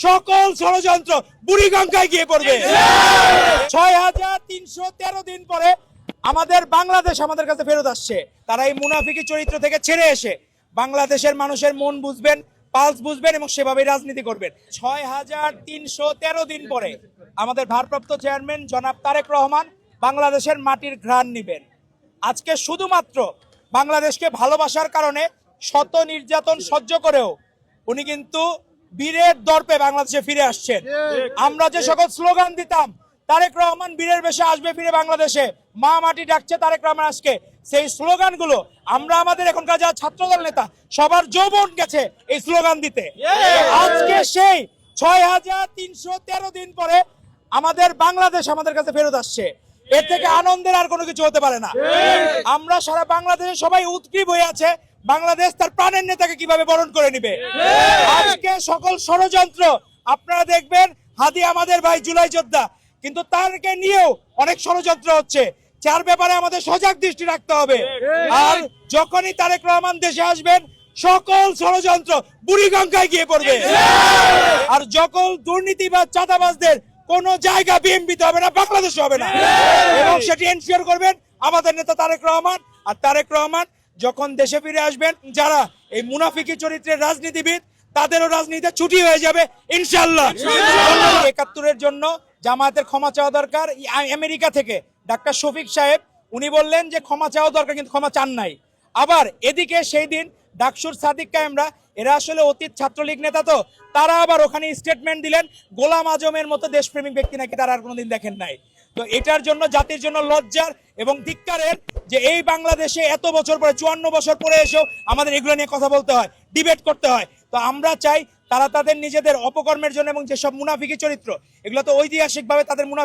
সকল ষড়যন্ত্র বুড়িগঙ্গায় গিয়ে পড়বে। ৬,৩১৩ দিন পরে আমাদের বাংলাদেশ আমাদের কাছে ফেরত আসছে। তারা এই মুনাফিকি চরিত্র থেকে ছেড়ে এসে বাংলাদেশের মানুষের মন বুঝবেন, পালস বুঝবেন এবং সেভাবেই রাজনীতি করবেন। ৬,৩১৩ দিন পরে আমাদের ভারপ্রাপ্ত চেয়ারম্যান জনাব তারেক রহমান বাংলাদেশের মাটির ঘ্রাণ নিবেন। আজকে শুধুমাত্র বাংলাদেশকে ভালোবাসার কারণে শত নির্যাতন সহ্য করেও উনি কিন্তু বীরের দর্পে বাংলাদেশে ফিরে আসছেন। আমরা যে সকল স্লোগান দিতাম তারেক রহমান বীরের বেশে আসবে ফিরে বাংলাদেশে, মা মাটি ডাকছে তারেক রহমান আজকে, সেই স্লোগানগুলো আমরা আমাদের এখনকার যারা ছাত্রদল নেতা সবার যৌবন গেছে এই স্লোগান দিতে। আজকে সেই ৬,৩১৩ দিন পরে আমাদের বাংলাদেশ আমাদের কাছে ফেরত আসছে। এর থেকে আনন্দের আর কোনো কিছু হতে পারে না। আমরা সারা বাংলাদেশে সবাই উৎগ্রীব হয়ে আছে বাংলাদেশ তার প্রাণের নেতাকে কিভাবে বরণ করে নিবে। আজকে সকল ষড়যন্ত্র আপনারা দেখবেন, হাদি আমাদের ভাই জুলাই যোদ্ধা, কিন্তু তারকে নিয়েও অনেক ষড়যন্ত্র হচ্ছে, যার ব্যাপারে আমাদের সজাগ দৃষ্টি রাখতে হবে। আর যখনই তারেক রহমান দেশে আসবেন সকল ষড়যন্ত্র বুড়িগঙ্গায় গিয়ে পড়বে। আর সকল দুর্নীতিবাজ চাঁদাবাজদের কোন জায়গা বিএমপিতে হবে না, বাংলাদেশে হবে না, এবং সেটি এনশিওর করবেন আমাদের নেতা তারেক রহমান। আর তারেক রহমান যখন দেশে ফিরে আসবেন, যারা এই মুনাফিকি চরিত্রের রাজনীতিবিদ তাদেরও রাজনীতিতে ছুটি হয়ে যাবে ইনশাআল্লাহ। ৭১-এর জন্য জামায়াতের ক্ষমা চাওয়া দরকার। আমেরিকা থেকে ডাক্তার শফিক সাহেব উনি বললেন যে ক্ষমা চাওয়া দরকার, কিন্তু ক্ষমা চান নাই। আবার এদিকে সেই দিন ডাকসুর সাদিক কায়েমরা, এরা আসলে অতীত ছাত্রলীগ নেতা, তো তারা আবার ওখানে স্টেটমেন্ট দিলেন গোলাম আজমের মতো দেশপ্রেমিক ব্যক্তি নাকি তারা আর কোনোদিন দেখেন নাই। তো এটার জন্য জাতির জন্য লজ্জার এবং ধিক্কারের যে এই বাংলাদেশে এত বছর পরে ৫৪ বছর পরে এসেও আমাদের এগুলো নিয়ে কথা বলতে হয়, ডিবেট করতে হয়। তো আমরা চাই তারা তাদের নিজেদের অপকর্মের জন্য এবং যেসব মুনাফিকি চরিত্র, এগুলো তো ঐতিহাসিকভাবে তাদের মুনাফিক